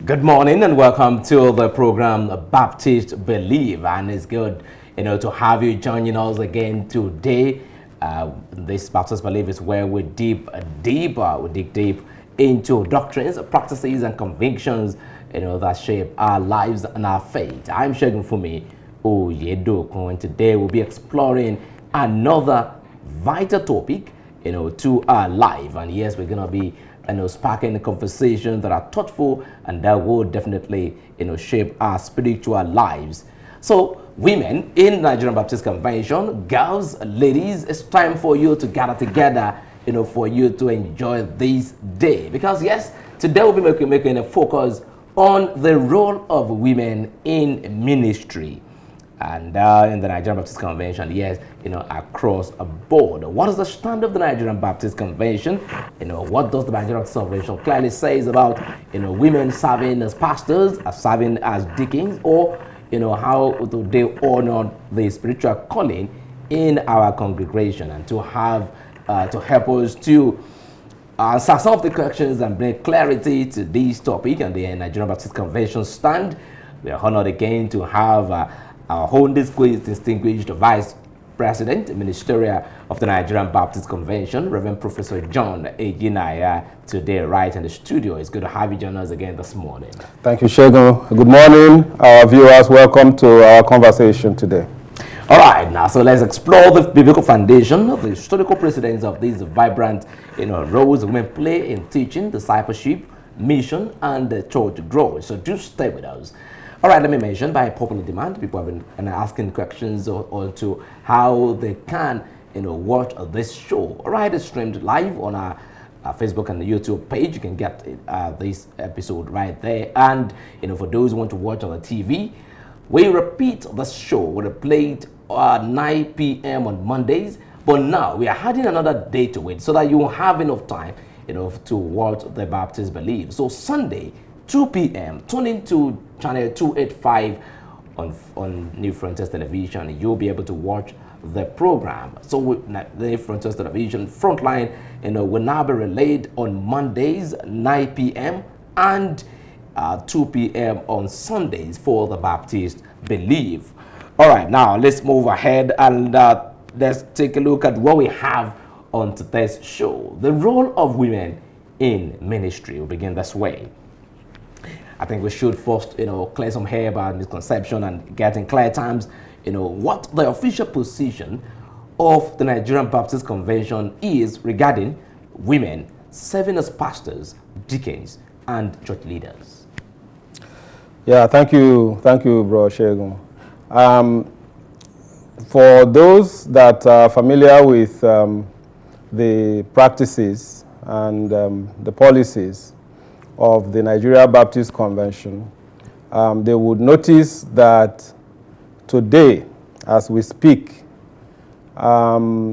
Good morning and welcome to the program Baptist Believe, and it's good, to have you joining us again today. This Baptist Believe is where we dig deep into doctrines, practices, and convictions, that shape our lives and our faith. I'm Shegun Fumi Oyedokun, and today we'll be exploring another vital topic, to our life. And yes, we're gonna be sparking conversations that are thoughtful and that will definitely shape our spiritual lives. So women in Nigerian Baptist Convention, girls, ladies, it's time for you to gather together, for you to enjoy this day, because yes, today we'll be making a focus on the role of women in ministry. And in the Nigerian Baptist Convention, yes, across a board. What is the stand of the Nigerian Baptist Convention? What does the Nigerian Baptist Convention clearly says about, women serving as pastors, serving as deacons, or, how do they honor the spiritual calling in our congregation? And to have, to help us to answer some of the questions and bring clarity to this topic and the Nigerian Baptist Convention stand, we are honored again to have our own distinguished Vice President, Ministerial of the Nigerian Baptist Convention, Reverend Professor John Ejinaya, today right in the studio. It's good to have you join us again this morning. Thank you, Shegun. Good morning, our viewers. Welcome to our conversation today. All right, now, so let's explore the biblical foundation of the historical precedents of these vibrant, roles women play in teaching, discipleship, mission, and the church growth. So do stay with us. All right, let me mention, by popular demand, people have been asking questions on to how they can, watch this show. All right, it's streamed live on our Facebook and the YouTube page. You can get this episode right there. And, for those who want to watch on the TV, we repeat the show. We play it at 9 p.m. on Mondays. But now we are adding another day to it so that you will have enough time, to watch the Baptist Believe. So Sunday, 2 p.m. tune into channel 285 on New Frontiers Television. You'll be able to watch the program. So the New Frontiers Television Frontline, will now be relayed on Mondays 9 p.m. and 2 p.m. on Sundays for the Baptist Believe. All right, now let's move ahead and let's take a look at what we have on today's show. The role of women in ministry. We'll begin this way. I think we should first, clear some hair about misconception and get in clear terms, what the official position of the Nigerian Baptist Convention is regarding women serving as pastors, deacons, and church leaders. Yeah, thank you, Bro Shegun. For those that are familiar with the practices and the policies of the Nigeria Baptist Convention, they would notice that today, as we speak, the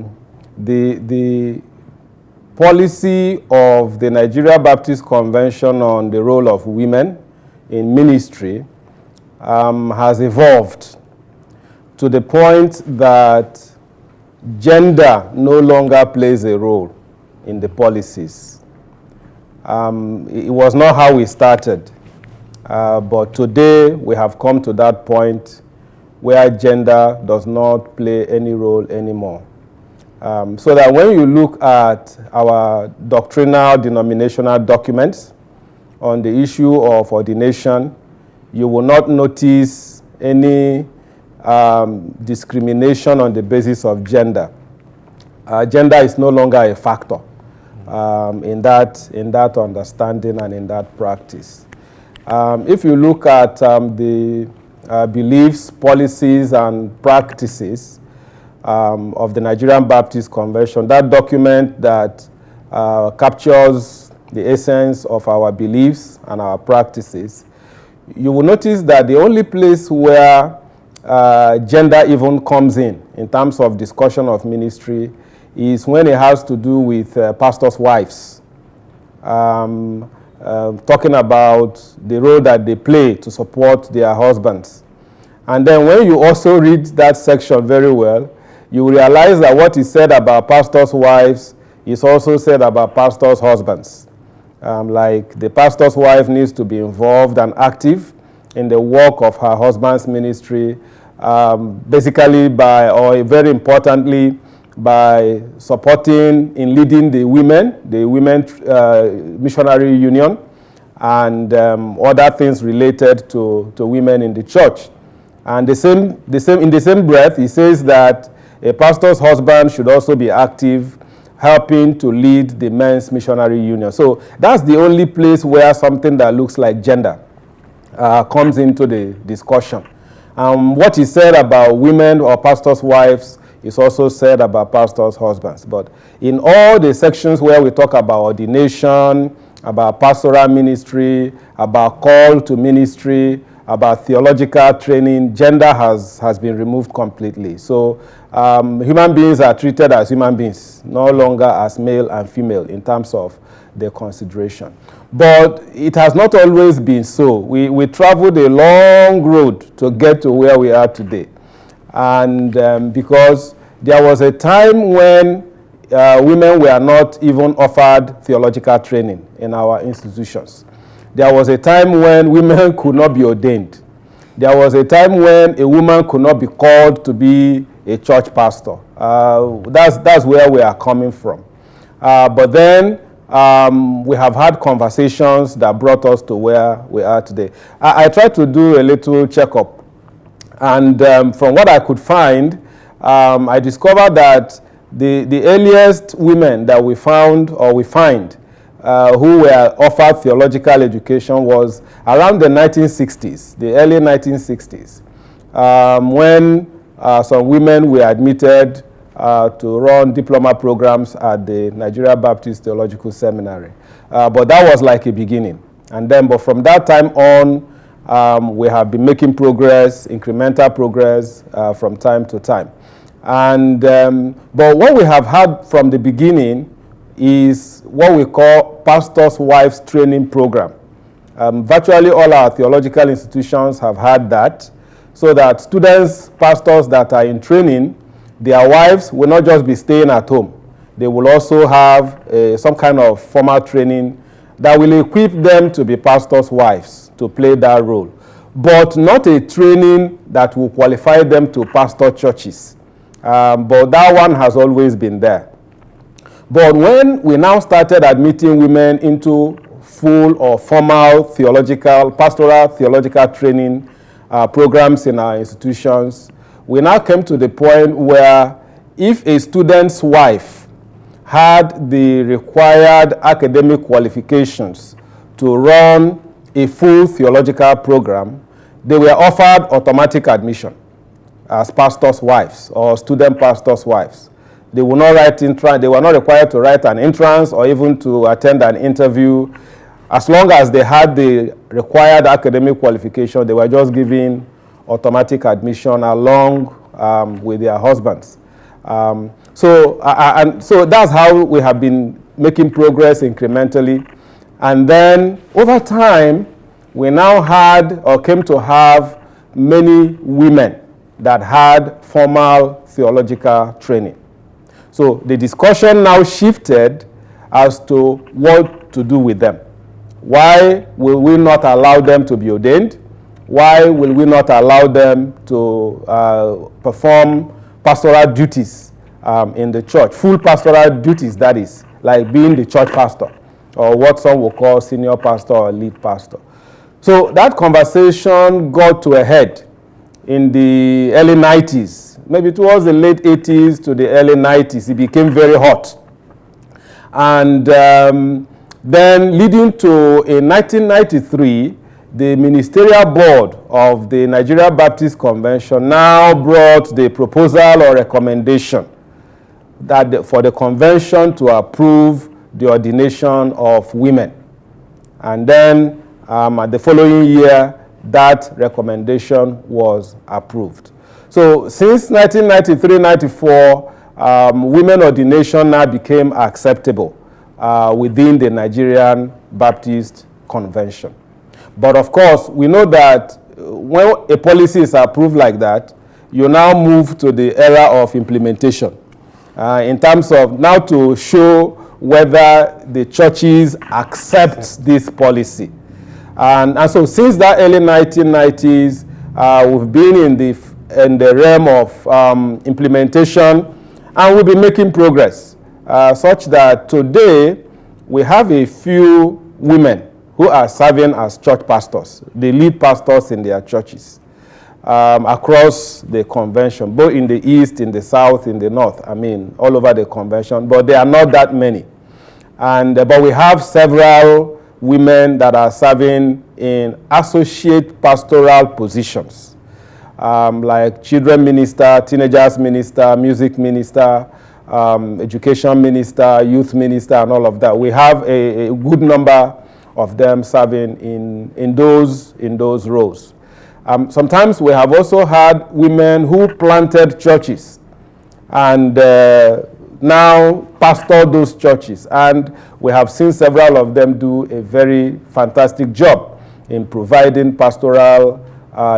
policy of the Nigeria Baptist Convention on the role of women in ministry has evolved to the point that gender no longer plays a role in the policies. It was not how we started, but today we have come to that point where gender does not play any role anymore. So that when you look at our doctrinal denominational documents on the issue of ordination, you will not notice any discrimination on the basis of gender. Gender is no longer a factor in that understanding and in that practice. If you look at the beliefs, policies, and practices of the Nigerian Baptist Convention, that document that captures the essence of our beliefs and our practices, you will notice that the only place where gender even comes in terms of discussion of ministry is when it has to do with pastors' wives, talking about the role that they play to support their husbands. And then when you also read that section very well, you realize that what is said about pastors' wives is also said about pastors' husbands. Like the pastor's wife needs to be involved and active in the work of her husband's ministry, basically by, or very importantly, by supporting in leading the women missionary union, and other things related to women in the church. And in the same breath, he says that a pastor's husband should also be active, helping to lead the men's missionary union. So that's the only place where something that looks like gender comes into the discussion. What is said about women or pastors' wives is also said about pastors' husbands. But in all the sections where we talk about ordination, about pastoral ministry, about call to ministry, about theological training, gender has been removed completely. So human beings are treated as human beings, no longer as male and female in terms of their consideration. But it has not always been so. We traveled a long road to get to where we are today. And because there was a time when women were not even offered theological training in our institutions. There was a time when women could not be ordained. There was a time when a woman could not be called to be a church pastor. That's where we are coming from. But then we have had conversations that brought us to where we are today. I tried to do a little checkup, and from what I could find, I discovered that the earliest women that we found or we find who were offered theological education was around the 1960s, the early 1960s, when some women were admitted to run diploma programs at the Nigeria Baptist Theological Seminary. But that was like a beginning. But from that time on, we have been making progress, incremental progress from time to time. But what we have had from the beginning is what we call Pastors' Wives Training Program. Virtually all our theological institutions have had that, so that students, pastors that are in training, their wives will not just be staying at home. They will also have some kind of formal training that will equip them to be pastors' wives, to play that role. But not a training that will qualify them to pastor churches. But that one has always been there. But when we now started admitting women into full or formal pastoral theological training programs in our institutions, we now came to the point where if a student's wife had the required academic qualifications to run a full theological program, they were offered automatic admission as pastors' wives or student pastors' wives. They were not required to write an entrance or even to attend an interview. As long as they had the required academic qualification, they were just given automatic admission along with their husbands. So that's how we have been making progress incrementally. And then over time, we now had or came to have many women that had formal theological training. So the discussion now shifted as to what to do with them. Why will we not allow them to be ordained? Why will we not allow them to perform pastoral duties in the church? Full pastoral duties, that is, like being the church pastor, or what some will call senior pastor or lead pastor. So that conversation got to a head in the early 90s. Maybe towards the late 80s to the early 90s, it became very hot. And then leading to, in 1993, the ministerial board of the Nigeria Baptist Convention now brought the proposal or recommendation that for the convention to approve the ordination of women. And then the following year, that recommendation was approved. So since 1993-94, women ordination now became acceptable within the Nigerian Baptist Convention. But of course, we know that when a policy is approved like that, you now move to the era of implementation in terms of now to show whether the churches accept this policy. And so since that early 1990s, we've been in the realm of implementation, and we'll be making progress, such that today we have a few women who are serving as church pastors, the lead pastors in their churches, across the convention, both in the east, in the south, in the north, I mean, all over the convention, but there are not that many. But we have several women that are serving in associate pastoral positions, like children minister, teenagers minister, music minister, education minister, youth minister, and all of that. We have a good number of them serving in those roles. Sometimes we have also had women who planted churches and now pastor those churches, and we have seen several of them do a very fantastic job in providing pastoral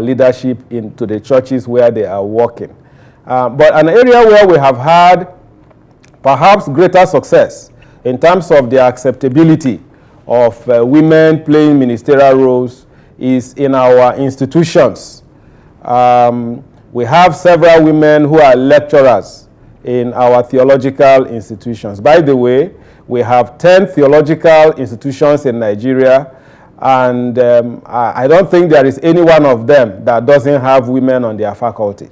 leadership into the churches where they are working. But an area where we have had perhaps greater success in terms of the acceptability of women playing ministerial roles is in our institutions. We have several women who are lecturers in our theological institutions. By the way, we have 10 theological institutions in Nigeria, and I don't think there is any one of them that doesn't have women on their faculty.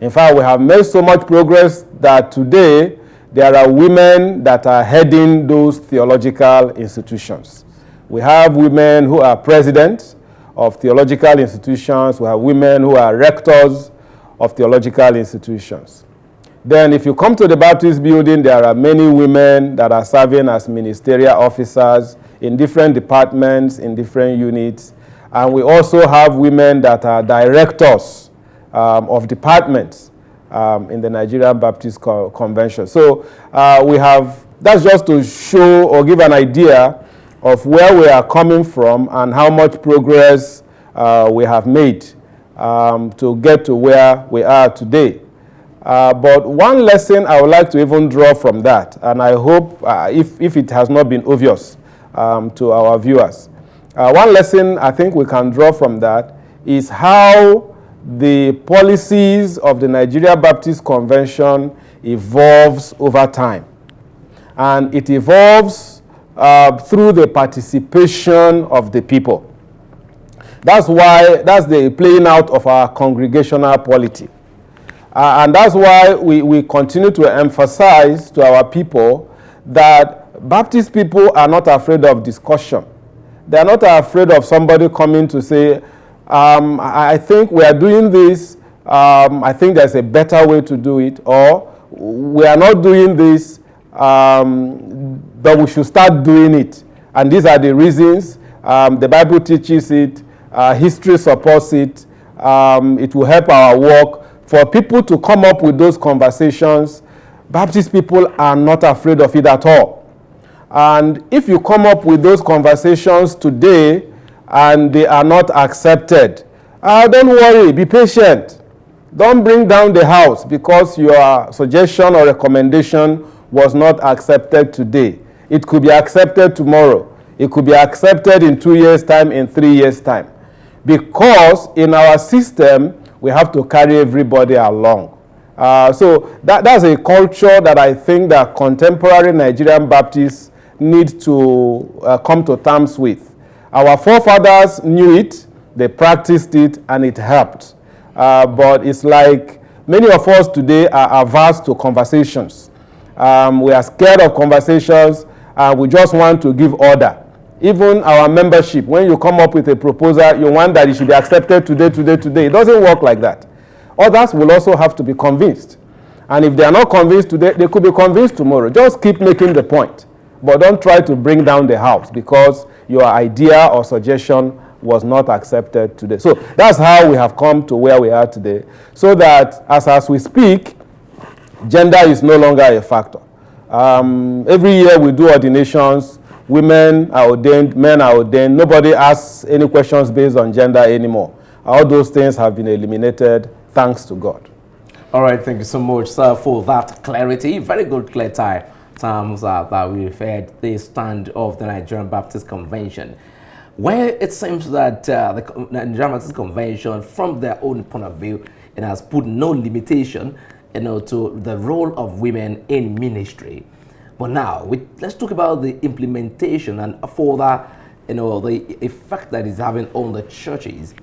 In fact, we have made so much progress that today there are women that are heading those theological institutions. We have women who are presidents of theological institutions. We have women who are rectors of theological institutions. Then if you come to the Baptist building, there are many women that are serving as ministerial officers in different departments, in different units. And we also have women that are directors of departments in the Nigerian Baptist Convention. So that's just to show or give an idea of where we are coming from and how much progress we have made to get to where we are today. But one lesson I would like to even draw from that, and I hope if it has not been obvious to our viewers, one lesson I think we can draw from that is how the policies of the Nigeria Baptist Convention evolves over time. And it evolves through the participation of the people. That's the playing out of our congregational polity. And that's why we continue to emphasize to our people that Baptist people are not afraid of discussion. They are not afraid of somebody coming to say, I think we are doing this, I think there's a better way to do it, or we are not doing this, but we should start doing it. And these are the reasons. The Bible teaches it, history supports it, it will help our work. For people to come up with those conversations, Baptist people are not afraid of it at all. And if you come up with those conversations today and they are not accepted, don't worry, be patient. Don't bring down the house because your suggestion or recommendation was not accepted today. It could be accepted tomorrow. It could be accepted in 2 years' time, in 3 years' time. Because in our system, we have to carry everybody along. So that's a culture that I think that contemporary Nigerian Baptists need to come to terms with. Our forefathers knew it, they practiced it, and it helped. But it's like many of us today are averse to conversations. We are scared of conversations, and we just want to give order. Even our membership, when you come up with a proposal, you want that it should be accepted today. It doesn't work like that. Others will also have to be convinced. And if they are not convinced today, they could be convinced tomorrow. Just keep making the point. But don't try to bring down the house because your idea or suggestion was not accepted today. So that's how we have come to where we are today. So that as we speak, gender is no longer a factor. Every year we do ordinations. Women are ordained, men are ordained. Nobody asks any questions based on gender anymore. All those things have been eliminated, thanks to God. All right, thank you so much, sir, for that clarity. Very good, clear tie terms that we referred the stand of the Nigerian Baptist Convention, where it seems that the Nigerian Baptist Convention, from their own point of view, it has put no limitation, to the role of women in ministry. But now, let's talk about the implementation and further, the effect that it's having on the churches.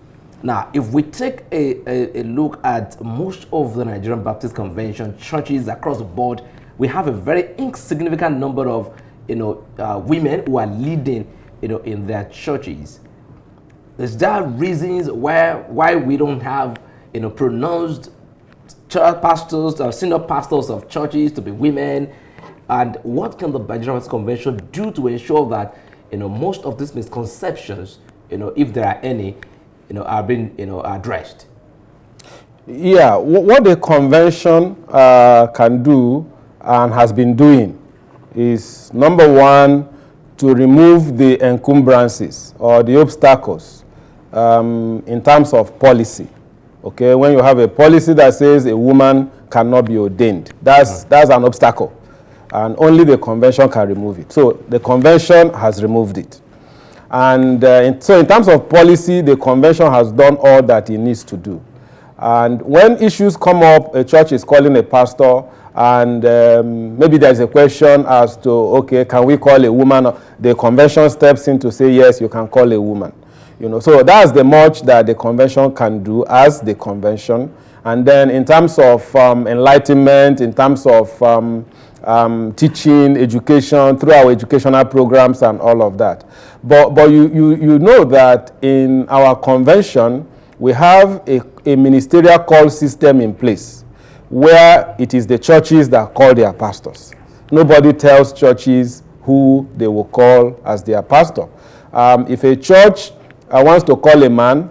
Now, if we take a look at most of the Nigerian Baptist Convention churches across the board, we have a very insignificant number of, women who are leading, in their churches. Is there reasons why we don't have, pronounced church pastors or senior pastors of churches to be women? And what can the Nigerian Baptist Convention do to ensure that, most of these misconceptions, if there are any, are being, addressed? Yeah, what the convention can do and has been doing is, number one, to remove the encumbrances or the obstacles in terms of policy. Okay, when you have a policy that says a woman cannot be ordained, that's an obstacle, and only the convention can remove it. So the convention has removed it. And so in terms of policy, the convention has done all that it needs to do. And when issues come up, a church is calling a pastor, and maybe there's a question as to, okay, can we call a woman? The convention steps in to say, yes, you can call a woman. So that's the much that the convention can do as the convention. And then in terms of enlightenment, in terms of teaching, education, through our educational programs and all of that. But you know that in our convention, we have a ministerial call system in place where it is the churches that call their pastors. Nobody tells churches who they will call as their pastor. If a church wants to call a man,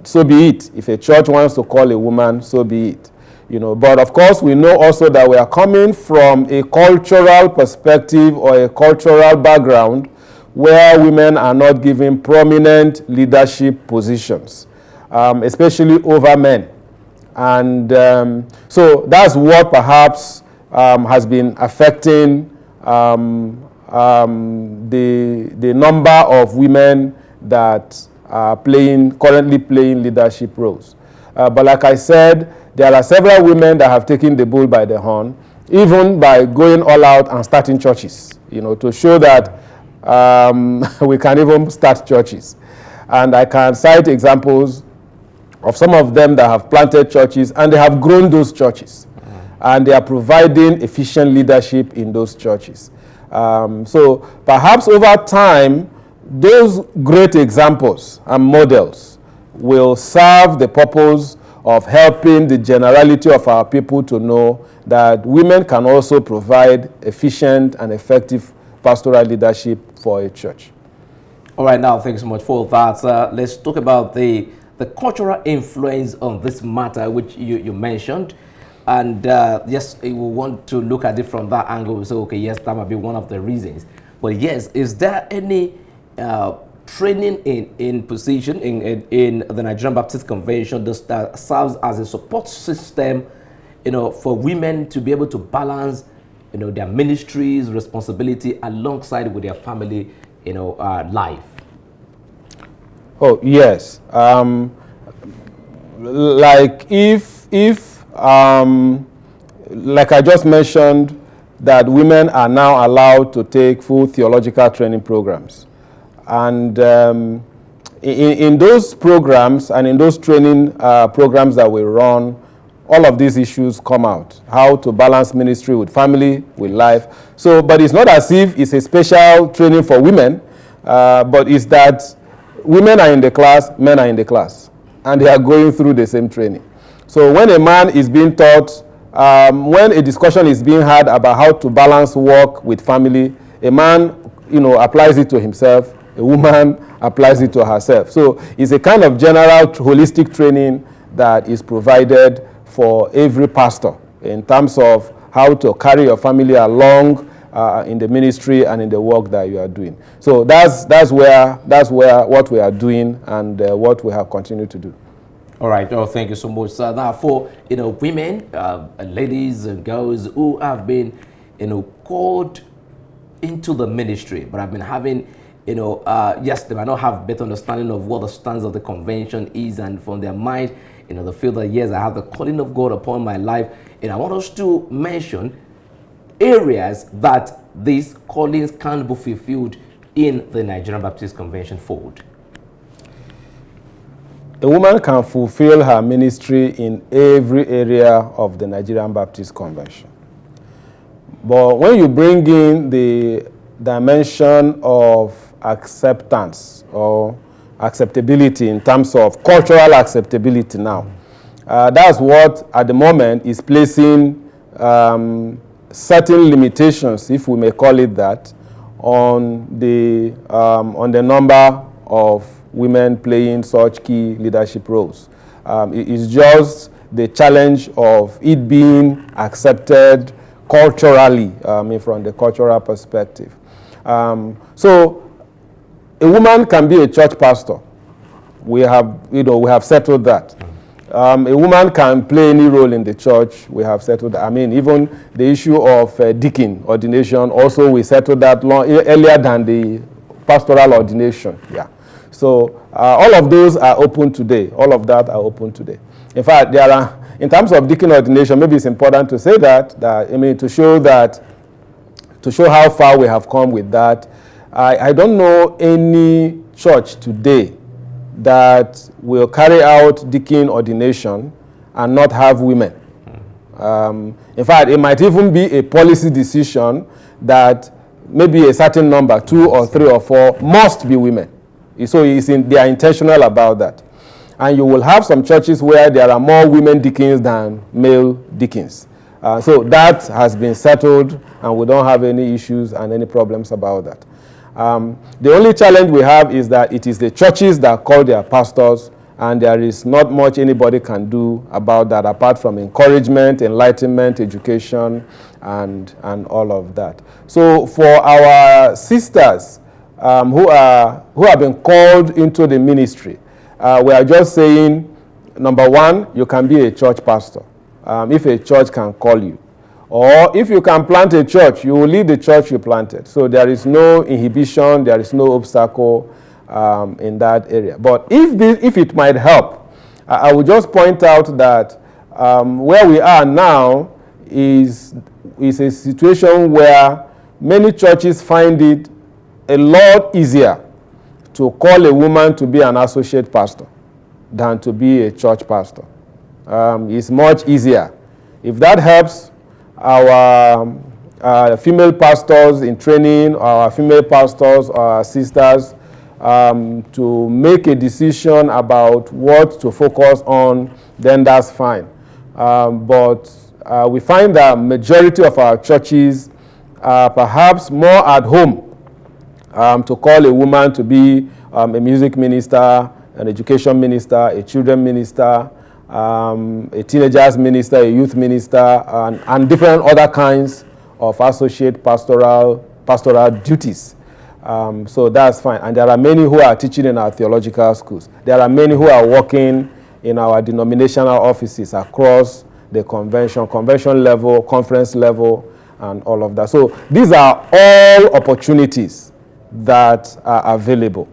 so be it. If a church wants to call a woman, so be it. But of course, we know also that we are coming from a cultural perspective or a cultural background where women are not given prominent leadership positions, especially over men. And so that's what perhaps has been affecting the number of women that are currently playing leadership roles. But like I said, there are several women that have taken the bull by the horn, even by going all out and starting churches, to show that we can even start churches. And I can cite examples of some of them that have planted churches, and they have grown those churches. And they are providing efficient leadership in those churches. So perhaps over time, those great examples and models will serve the purpose of helping the generality of our people to know that women can also provide efficient and effective pastoral leadership for a church. All right, now, thanks so much for that. Let's talk about the cultural influence on this matter, which you mentioned. And yes, we want to look at it from that angle. So, okay, yes, that might be one of the reasons. But yes, is there any training in position in the Nigerian Baptist Convention that serves as a support system, for women to be able to balance, their ministries, responsibility alongside with their family, life? Oh, yes. Like like I just mentioned, that women are now allowed to take full theological training programs. And in those programs and in those training programs that we run, all of these issues come out. How to balance ministry with family, with life. So, but it's not as if it's a special training for women, but it's that women are in the class, men are in the class, and they are going through the same training. So when a man is being taught, when a discussion is being had about how to balance work with family, a man, applies it to himself, a woman applies it to herself. So it's a kind of general holistic training that is provided for every pastor in terms of how to carry your family along in the ministry and in the work that you are doing. So that's where what we are doing and what we have continued to do. All right. Oh, thank you so much, sir. Now, for women, ladies and girls who have been, called into the ministry, but I've been having, yes, they might not have better understanding of what the stance of the convention is, and from their mind, they feel that, yes, I have the calling of God upon my life. And I want us to mention areas that these callings can be fulfilled in the Nigerian Baptist Convention fold. A woman can fulfill her ministry in every area of the Nigerian Baptist Convention. But when you bring in the dimension of acceptance or acceptability in terms of cultural acceptability now, that's what at the moment is placing certain limitations, if we may call it that, on the number of women playing such key leadership roles. It is just the challenge of it being accepted culturally, from the cultural perspective. So a woman can be a church pastor. We have settled that. A woman can play any role in the church. We have settled that. Even the issue of deacon ordination, also we settled that earlier than the pastoral ordination. Yeah. So all of those are open today. All of that are open today. In fact, there are, in terms of deacon ordination, maybe it's important to say to show how far we have come with that. I don't know any church today that will carry out deacon ordination and not have women. In fact, it might even be a policy decision that maybe a certain number, 2 or 3 or 4, must be women. So they are intentional about that. And you will have some churches where there are more women deacons than male deacons. So that has been settled, and we don't have any issues and any problems about that. The only challenge we have is that it is the churches that call their pastors, and there is not much anybody can do about that apart from encouragement, enlightenment, education, and all of that. So for our sisters who have been called into the ministry, we are just saying, number one, you can be a church pastor if a church can call you. Or if you can plant a church, you will lead the church you planted. So there is no inhibition, there is no obstacle in that area. But if it might help, I would just point out that where we are now is a situation where many churches find it a lot easier to call a woman to be an associate pastor than to be a church pastor. It's much easier. If that helps our female pastors in training, our female pastors, our sisters, to make a decision about what to focus on, then that's fine. But we find that majority of our churches are perhaps more at home to call a woman to be a music minister, an education minister, a children minister, a teenagers minister, a youth minister, and different other kinds of associate pastoral duties. So that's fine. And there are many who are teaching in our theological schools. There are many who are working in our denominational offices across the convention level, conference level, and all of that. So these are all opportunities that are available.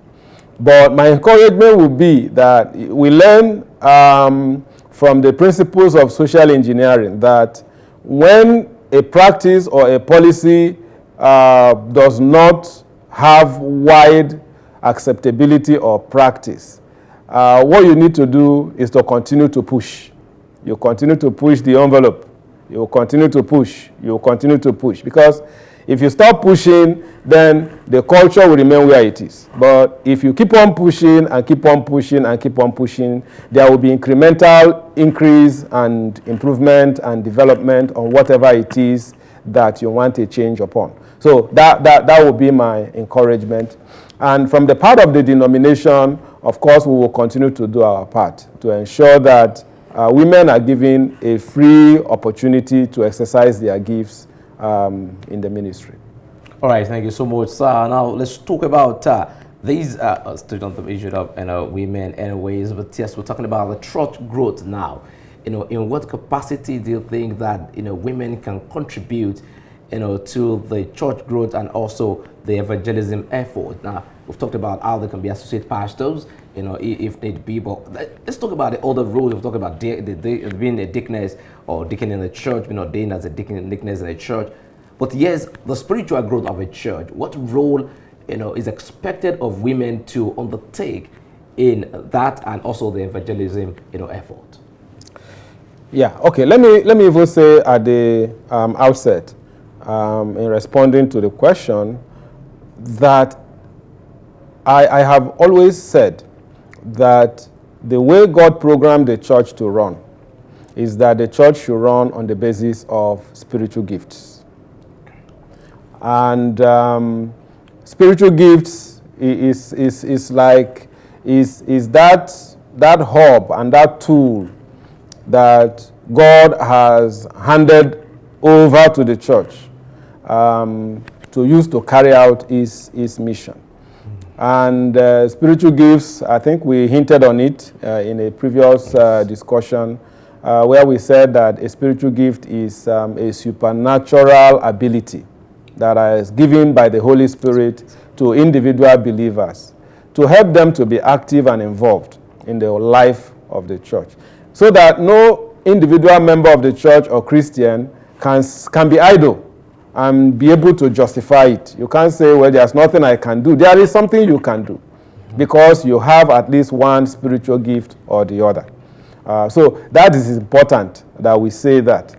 But my encouragement would be that we learn from the principles of social engineering that when a practice or a policy does not have wide acceptability or practice, what you need to do is to continue to push. You continue to push the envelope. You will continue to push. You will continue to push. Because if you stop pushing, then the culture will remain where it is. But if you keep on pushing and keep on pushing and keep on pushing, there will be incremental increase and improvement and development on whatever it is that you want a change upon. So that will be my encouragement. And from the part of the denomination, of course, we will continue to do our part to ensure that women are given a free opportunity to exercise their gifts in the ministry. All right, thank you so much, sir. Now let's talk about these still on the issue of women anyways, but yes, we're talking about the church growth now. In what capacity do you think that women can contribute to the church growth and also the evangelism effort. Now, we've talked about how they can be associate pastors, if need be, but let's talk about the other roles. We've talked about being a deaconess or deacon in the church, being ordained as a deaconess in a church. But yes, the spiritual growth of a church, what role is expected of women to undertake in that and also the evangelism effort? Yeah, okay, let me even say at the outset, in responding to the question, that I have always said that the way God programmed the church to run is that the church should run on the basis of spiritual gifts. And spiritual gifts is that hub and that tool that God has handed over to the church to use to carry out his mission. And spiritual gifts, I think we hinted on it in a previous discussion where we said that a spiritual gift is a supernatural ability that is given by the Holy Spirit to individual believers to help them to be active and involved in the life of the church, so that no individual member of the church or Christian can be idle and be able to justify it. You can't say, well, there's nothing I can do. There is something you can do because you have at least one spiritual gift or the other. So that is important that we say that.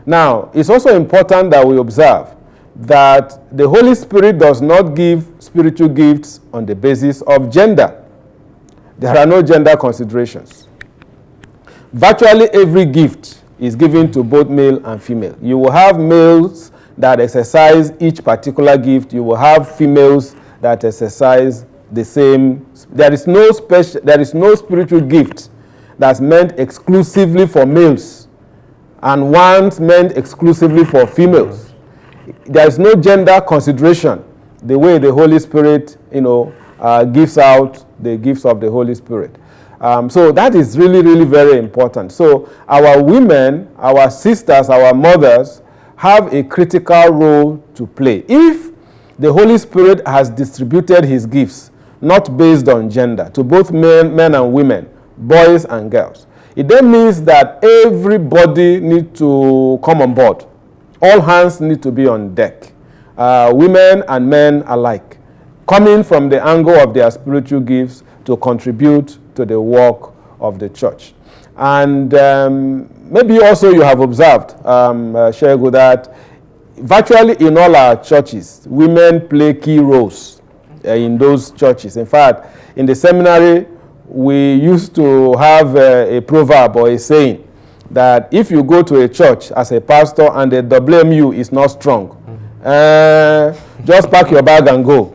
Now, it's also important that we observe that the Holy Spirit does not give spiritual gifts on the basis of gender. There are no gender considerations. Virtually every gift is given to both male and female. You will have males that exercise each particular gift. You will have females that exercise the same. There is no spiritual gift that's meant exclusively for males and one meant exclusively for females. There is no gender consideration the way the Holy Spirit, gives out the gifts of the Holy Spirit. So that is really, really very important. So our women, our sisters, our mothers have a critical role to play. If the Holy Spirit has distributed his gifts, not based on gender, to both men and women, boys and girls, it then means that everybody needs to come on board. All hands need to be on deck, women and men alike, coming from the angle of their spiritual gifts to contribute to the work of the church. And maybe also you have observed, Shego, that virtually in all our churches, women play key roles in those churches. In fact, in the seminary, we used to have a proverb or a saying that if you go to a church as a pastor and the WMU is not strong, just pack your bag and go,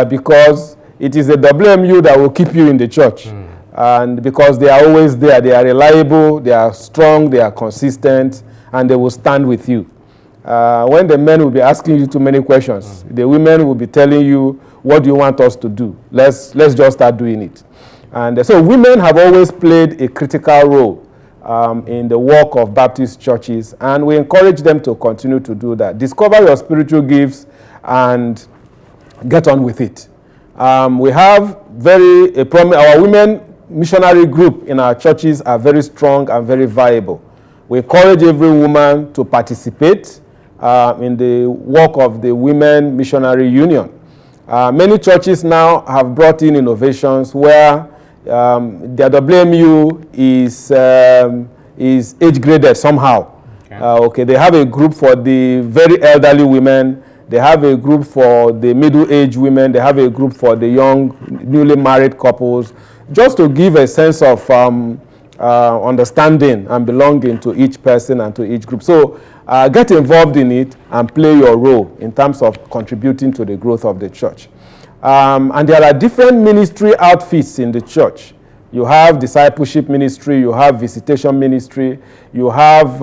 because it is the WMU that will keep you in the church. And because they are always there, they are reliable, they are strong, they are consistent, and they will stand with you. When the men will be asking you too many questions, the women will be telling you, what do you want us to do? Let's just start doing it. And so women have always played a critical role in the work of Baptist churches, and we encourage them to continue to do that. Discover your spiritual gifts and get on with it. We have our women missionary group in our churches are very strong and very viable. We encourage every woman to participate in the work of the Women Missionary Union. Many churches now have brought in innovations where their WMU is age graded somehow. Okay, they have a group for the very elderly women. They have a group for the middle-aged women. They have a group for the young, newly married couples, just to give a sense of understanding and belonging to each person and to each group. So get involved in it and play your role in terms of contributing to the growth of the church. And there are different ministry outfits in the church. You have discipleship ministry, you have visitation ministry, you have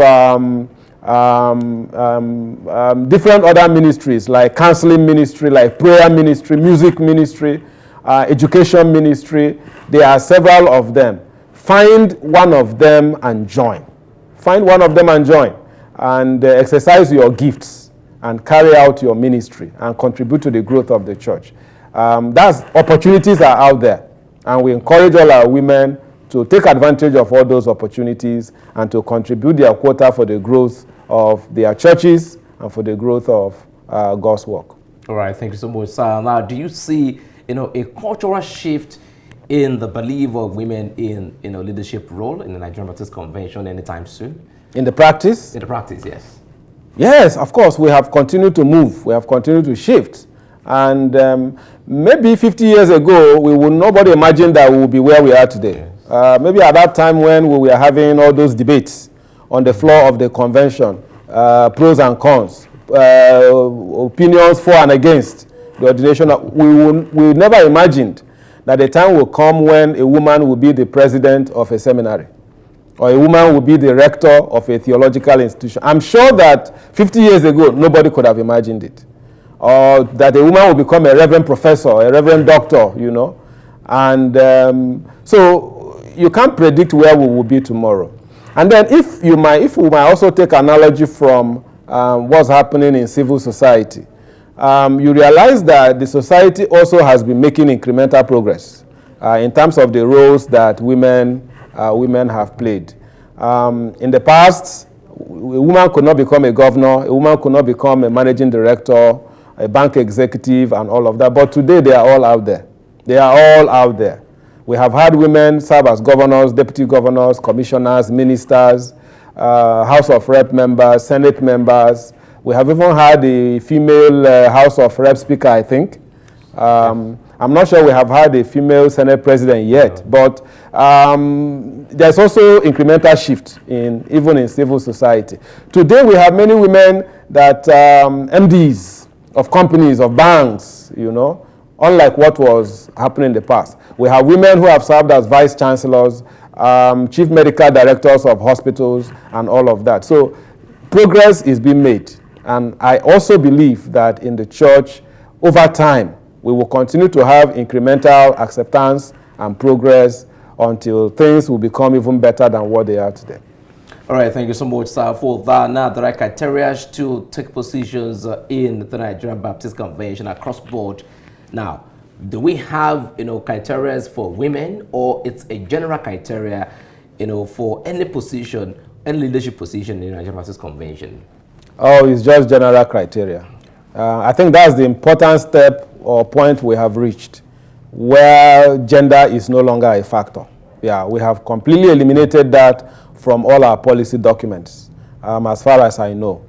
different other ministries like counseling ministry, like prayer ministry, music ministry, education ministry. There are several of them. Find one of them and join. Find one of them and join. And exercise your gifts and carry out your ministry and contribute to the growth of the church. That's opportunities are out there, and we encourage all our women to take advantage of all those opportunities and to contribute their quota for the growth of their churches and for the growth of God's work. All right, thank you so much, sir. Now, do you see, a cultural shift in the belief of women in, leadership role in the Nigerian Baptist Convention anytime soon? In the practice? In the practice, yes. Yes, of course, we have continued to move. We have continued to shift. And maybe 50 years ago, nobody imagined that we would be where we are today. Yes. Maybe at that time when we were having all those debates on the floor of the convention, pros and cons, opinions for and against the ordination, we never imagined that the time will come when a woman will be the president of a seminary, or a woman will be the rector of a theological institution. I'm sure that 50 years ago, nobody could have imagined it. Or that a woman will become a reverend professor, a reverend doctor, And so you can't predict where we will be tomorrow. And then if we might also take analogy from what's happening in civil society, you realize that the society also has been making incremental progress in terms of the roles that women have played. In the past, a woman could not become a governor, a woman could not become a managing director, a bank executive, and all of that. But today, they are all out there. They are all out there. We have had women serve as governors, deputy governors, commissioners, ministers, House of Rep members, Senate members. We have even had a female House of Rep speaker, I think. I'm not sure we have had a female Senate president yet, but there's also incremental shift even in civil society. Today, we have many women that MDs of companies, of banks, unlike what was happening in the past. We have women who have served as vice chancellors, chief medical directors of hospitals, and all of that. So progress is being made. And I also believe that in the church, over time, we will continue to have incremental acceptance and progress until things will become even better than what they are today. All right, thank you so much, sir, for that. Now, there are criteria to take positions in the Nigerian Baptist Convention across board. Now, do we have, criteria for women, or it's a general criteria, for any position, any leadership position in the Nigerian Baptist Convention? Oh, it's just general criteria. I think that's the important step or point we have reached, where gender is no longer a factor. Yeah, we have completely eliminated that from all our policy documents, as far as I know.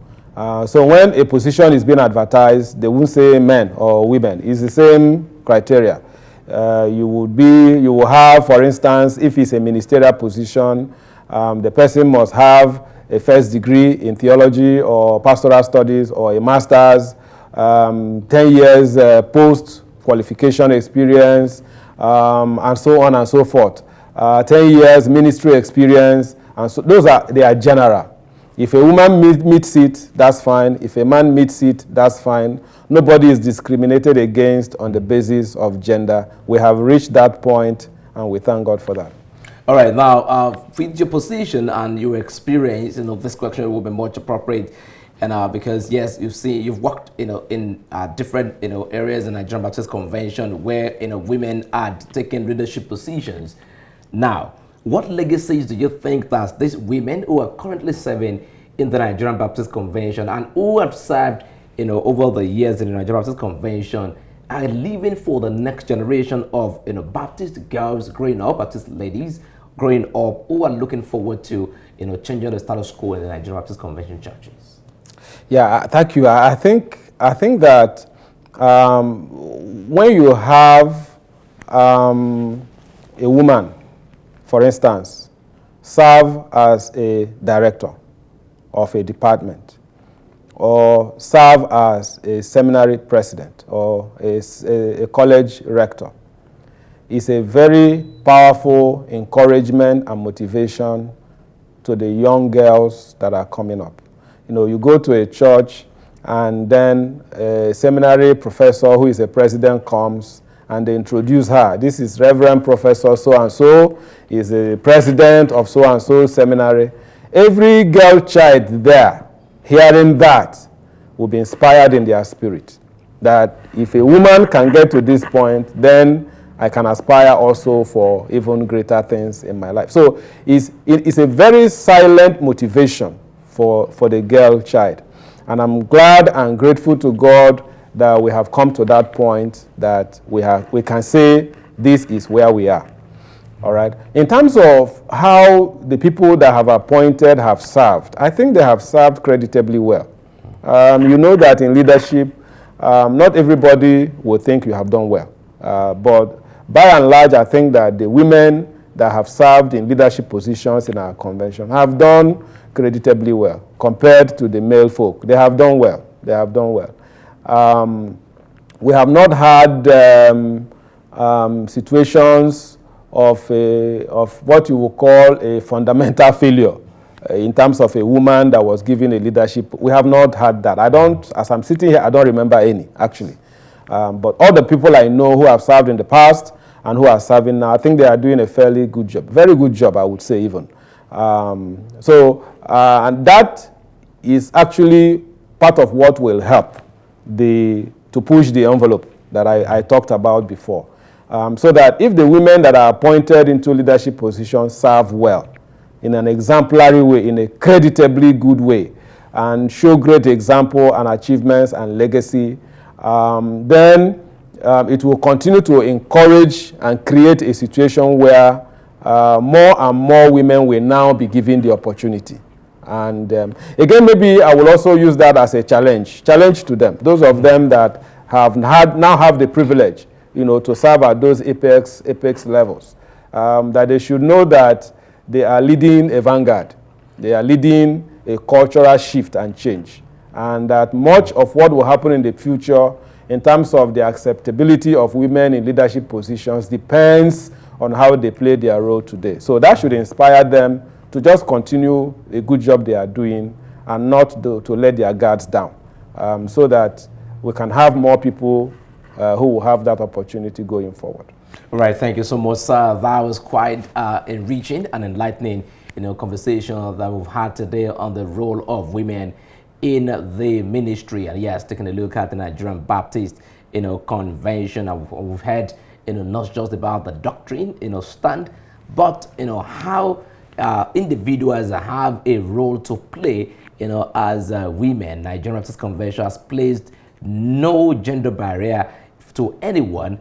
So when a position is being advertised, they won't say men or women. It's the same criteria. You will have, for instance, if it's a ministerial position, the person must have a first degree in theology or pastoral studies or a master's, 10 years post-qualification experience, and so on and so forth. 10 years ministry experience, and so they are general. If a woman meets it, that's fine. If a man meets it, that's fine. Nobody is discriminated against on the basis of gender. We have reached that point, and we thank God for that. All right, now, with your position and your experience, this question will be much appropriate. And because, yes, you've worked, in different, areas in the Nigerian Baptist Convention where, women are taking leadership positions. Now, what legacies do you think that these women who are currently serving in the Nigerian Baptist Convention and who have served, over the years in the Nigerian Baptist Convention are leaving for the next generation of, Baptist girls growing up, Baptist ladies growing up, who are looking forward to, changing the status quo in the Nigerian Baptist Convention churches? Yeah, thank you. I think that when you have a woman, for instance, serve as a director of a department, or serve as a seminary president or a college rector, is a very powerful encouragement and motivation to the young girls that are coming up. You go to a church and then a seminary professor who is a president comes and they introduce her. This is Reverend Professor so-and-so, is a president of so-and-so seminary. Every girl child there, hearing that, will be inspired in their spirit. That if a woman can get to this point, then I can aspire also for even greater things in my life. So it's a very silent motivation for the girl child. And I'm glad and grateful to God that we have come to that point that we can say this is where we are. All right. In terms of how the people that have appointed have served, I think they have served creditably well. You know that in leadership, not everybody will think you have done well. But by and large, I think that the women that have served in leadership positions in our convention have done creditably well compared to the male folk. They have done well. They have done well. We have not had situations of what you would call a fundamental failure in terms of a woman that was given a leadership. We have not had that. As I'm sitting here, I don't remember any, actually. But all the people I know who have served in the past and who are serving now, I think they are doing a fairly good job. Very good job, I would say, even. And that is actually part of what will help to push the envelope that I talked about before. So that if the women that are appointed into leadership positions serve well, in an exemplary way, in a creditably good way, and show great example and achievements and legacy, then it will continue to encourage and create a situation where more and more women will now be given the opportunity. And again, maybe I will also use that as a challenge to them. Those of them that now have the privilege, to serve at those apex levels, that they should know that they are leading a vanguard. They are leading a cultural shift and change. And that much of what will happen in the future in terms of the acceptability of women in leadership positions depends on how they play their role today. So that should inspire them to just continue a good job they are doing and not to let their guards down, so that we can have more people who will have that opportunity going forward. All right, thank you so much, sir. That was quite enriching and enlightening, conversation that we've had today on the role of women in the ministry. And yes, taking a look at the Nigerian Baptist, convention. And we've heard, not just about the doctrine, stand, but how individuals have a role to play, as women. Nigerian Baptist Convention has placed no gender barrier to anyone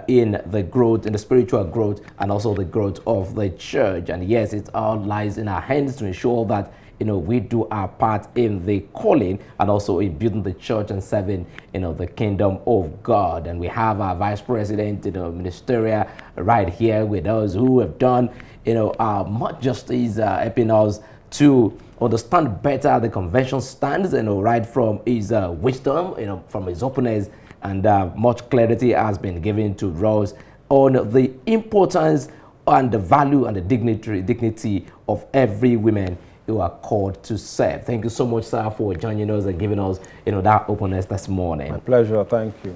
in the growth, in the spiritual growth, and also the growth of the church. And yes, it all lies in our hands to ensure that we do our part in the calling and also in building the church and serving the kingdom of God. And we have our vice president, ministerial, right here with us, who have done much justice, helping us to understand better the convention stands, right from his wisdom, from his openness, and much clarity has been given to Rose on the importance and the value and the dignity of every woman who are called to serve. Thank you so much, sir, for joining us and giving us, that openness this morning. My pleasure. Thank you.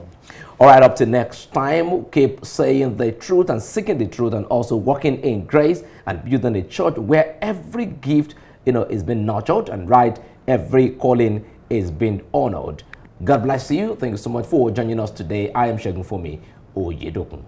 All right, up to next time, keep saying the truth and seeking the truth, and also walking in grace and building a church where every gift, is being nurtured, and right, every calling is being honored. God bless you. Thank you so much for joining us today. I am Segun Fumi Oyedokun.